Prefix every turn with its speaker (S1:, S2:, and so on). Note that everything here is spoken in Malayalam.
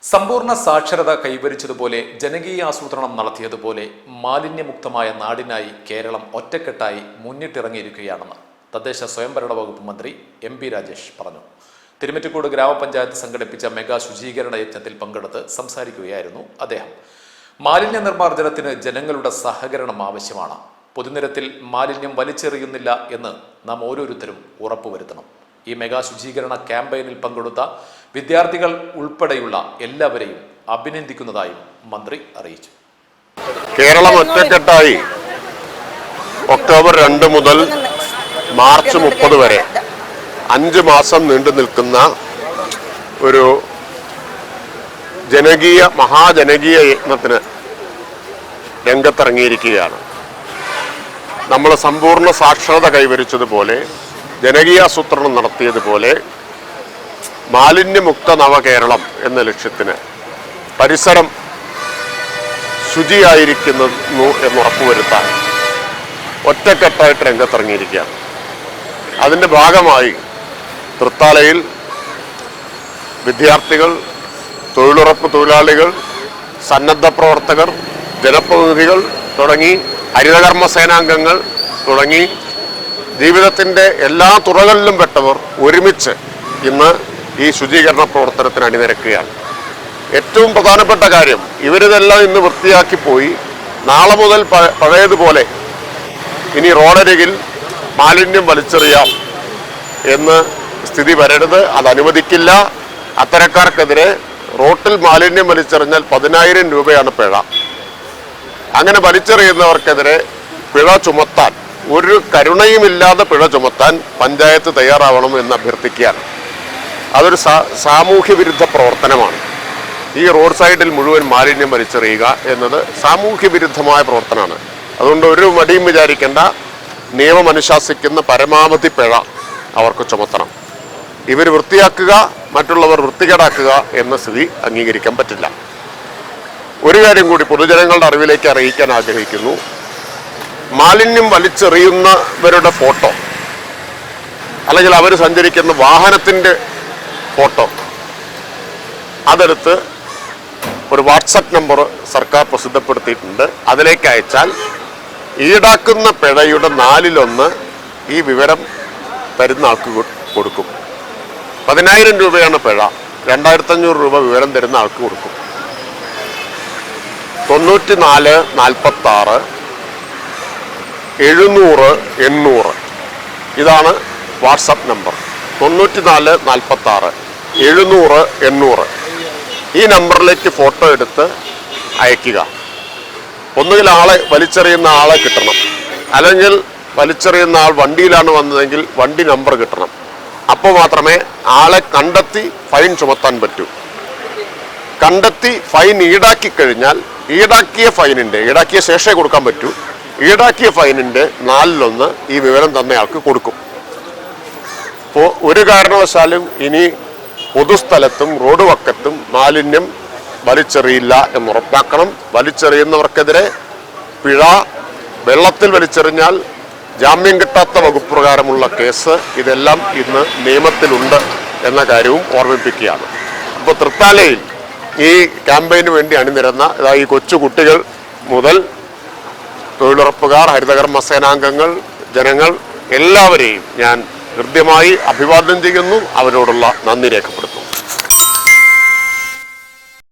S1: സമ്പൂർണ്ണ സാക്ഷരത കൈവരിച്ചതുപോലെ ജനകീയ ആസൂത്രണം നടത്തിയതുപോലെ മാലിന്യമുക്തമായ നാടിനായി കേരളം ഒറ്റക്കെട്ടായി മുന്നിട്ടിറങ്ങിയിരിക്കുകയാണെന്ന് തദ്ദേശ സ്വയംഭരണ വകുപ്പ് മന്ത്രി എം.പി. രാജേഷ് പറഞ്ഞു. തിരുമിറ്റക്കോട് ഗ്രാമപഞ്ചായത്ത് സംഘടിപ്പിച്ച മെഗാ ശുചീകരണ യജ്ഞത്തിൽ പങ്കെടുത്ത് സംസാരിക്കുകയായിരുന്നു അദ്ദേഹം. മാലിന്യ നിർമ്മാർജ്ജനത്തിന് ജനങ്ങളുടെ സഹകരണം ആവശ്യമാണ്. പൊതുനിരത്തിൽ മാലിന്യം വലിച്ചെറിയുന്നില്ല എന്ന് നാം ഓരോരുത്തരും ഉറപ്പുവരുത്തണം. ഈ മെഗാ ശുചീകരണ ക്യാമ്പയിനിൽ പങ്കെടുത്ത വിദ്യാർത്ഥികൾ ഉൾപ്പെടെയുള്ള എല്ലാവരെയും അഭിനന്ദിക്കുന്നതായും മന്ത്രി അറിയിച്ചു.
S2: കേരളം ഒറ്റക്കെട്ടായി ഒക്ടോബർ 2 മുതൽ മാർച്ച് 30 വരെ 5 മാസം നീണ്ടു നിൽക്കുന്ന ഒരു മഹാജനകീയ യജ്ഞത്തിന് രംഗത്തിറങ്ങിയിരിക്കുകയാണ്. നമ്മൾ സമ്പൂർണ്ണ സാക്ഷരത കൈവരിച്ചതുപോലെ, ജനകീയാസൂത്രണം നടത്തിയതുപോലെ മാലിന്യമുക്ത നവകേരളം എന്ന ലക്ഷ്യത്തിന് പരിസരം ശുചിയായിരിക്കുന്നു എന്നുറപ്പുവരുത്താൻ ഒറ്റക്കെട്ടായിട്ട് രംഗത്തിറങ്ങിയിരിക്കുകയാണ്. അതിൻ്റെ ഭാഗമായി തൃത്താലയിൽ വിദ്യാർത്ഥികൾ, തൊഴിലുറപ്പ് തൊഴിലാളികൾ, സന്നദ്ധ പ്രവർത്തകർ, ജനപ്രതിനിധികൾ തുടങ്ങി ഹരിതകർമ്മ സേനാംഗങ്ങൾ തുടങ്ങി ജീവിതത്തിൻ്റെ എല്ലാ തുറകളിലും പെട്ടവർ ഒരുമിച്ച് ഇന്ന് ഈ ശുചീകരണ പ്രവർത്തനത്തിന് അണിനിരക്കുകയാണ്. ഏറ്റവും പ്രധാനപ്പെട്ട കാര്യം, ഇവരിതെല്ലാം ഇന്ന് വൃത്തിയാക്കി പോയി നാളെ മുതൽ പഴയതുപോലെ ഇനി റോഡരികിൽ മാലിന്യം വലിച്ചെറിയാം എന്ന് സ്ഥിതി വരരുത്. അത് അനുവദിക്കില്ല. അത്തരക്കാർക്കെതിരെ റോട്ടിൽ മാലിന്യം വലിച്ചെറിഞ്ഞാൽ 10,000 രൂപയാണ് പിഴ. അങ്ങനെ വലിച്ചെറിയുന്നവർക്കെതിരെ പിഴ ചുമത്താൻ, ഒരു കരുണയുമില്ലാതെ പിഴ ചുമത്താൻ പഞ്ചായത്ത് തയ്യാറാവണം എന്ന് അഭ്യർത്ഥിക്കുകയാണ്. അതൊരു സാമൂഹ്യ വിരുദ്ധ പ്രവർത്തനമാണ്. ഈ റോഡ് സൈഡിൽ മുഴുവൻ മാലിന്യം വലിച്ചെറിയുക എന്നത് സാമൂഹ്യ വിരുദ്ധമായ പ്രവർത്തനമാണ്. അതുകൊണ്ട് ഒരു മടിയും വിചാരിക്കേണ്ട. നിയമം അനുശാസിക്കുന്ന പരമാവധി പിഴ അവർക്ക് ചുമത്തണം. ഇവർ വൃത്തിയാക്കുക, മറ്റുള്ളവർ വൃത്തികേടാക്കുക എന്ന സ്ഥിതി അംഗീകരിക്കാൻ പറ്റില്ല. ഒരു കാര്യം കൂടി പൊതുജനങ്ങളുടെ അറിവിലേക്ക് അറിയിക്കാൻ ആഗ്രഹിക്കുന്നു. മാലിന്യം വലിച്ചെറിയുന്നവരുടെ ഫോട്ടോ അല്ലെങ്കിൽ അവർ സഞ്ചരിക്കുന്ന വാഹനത്തിൻ്റെ ഫോട്ടോ അതെടുത്ത് ഒരു വാട്സപ്പ് നമ്പർ സർക്കാർ പ്രസിദ്ധപ്പെടുത്തിയിട്ടുണ്ട്. അതിലേക്ക് അയച്ചാൽ ഈടാക്കുന്ന പിഴയുടെ 4/1 ഈ വിവരം തരുന്ന ആൾക്ക് കൊടുക്കും. 10,000 രൂപയാണ് പിഴ. 2,500 രൂപ വിവരം തരുന്ന ആൾക്ക് കൊടുക്കും. 94 46 700 800 ഇതാണ് വാട്സപ്പ് നമ്പർ. 94 46 700 800 ഈ നമ്പറിലേക്ക് ഫോട്ടോ എടുത്ത് അയക്കുക. ഒന്നുകിൽ വലിച്ചെറിയുന്ന ആളെ കിട്ടണം, അല്ലെങ്കിൽ വലിച്ചെറിയുന്ന ആൾ വണ്ടിയിലാണ് വന്നതെങ്കിൽ വണ്ടി നമ്പർ കിട്ടണം. അപ്പോൾ മാത്രമേ ആളെ കണ്ടെത്തി ഫൈൻ ചുമത്താൻ പറ്റൂ. കണ്ടെത്തി ഫൈൻ ഈടാക്കി കഴിഞ്ഞാൽ ഈടാക്കിയ ശേഷമേ കൊടുക്കാൻ പറ്റൂ. ഈടാക്കിയ ഫൈനിൻ്റെ 4/1 ഈ വിവരം തന്നയാൾക്ക് കൊടുക്കും. അപ്പോൾ ഒരു കാരണവശാലും ഇനി പൊതുസ്ഥലത്തും റോഡ് വക്കത്തും മാലിന്യം വലിച്ചെറിയില്ല എന്നുറപ്പാക്കണം. വലിച്ചെറിയുന്നവർക്കെതിരെ പിഴ, വെള്ളത്തിൽ വലിച്ചെറിഞ്ഞാൽ ജാമ്യം കിട്ടാത്ത വകുപ്പ് പ്രകാരമുള്ള കേസ്, ഇതെല്ലാം ഇന്ന് നിയമത്തിലുണ്ട് എന്ന കാര്യവും ഓർമ്മിപ്പിക്കുകയാണ്. അപ്പോൾ തൃത്താലയിൽ ഈ ക്യാമ്പയിന് വേണ്ടി അണിനിരന്ന ഈ കൊച്ചു കുട്ടികൾ മുതൽ തൊഴിലുറപ്പുകാർ, ഹരിതകർമ്മ സേനാംഗങ്ങൾ, ജനങ്ങൾ എല്ലാവരെയും ഞാൻ ഹൃദ്യമായി അഭിവാദ്യം ചെയ്യുന്നു. അവരോടുള്ള നന്ദി രേഖപ്പെടുത്തുന്നു.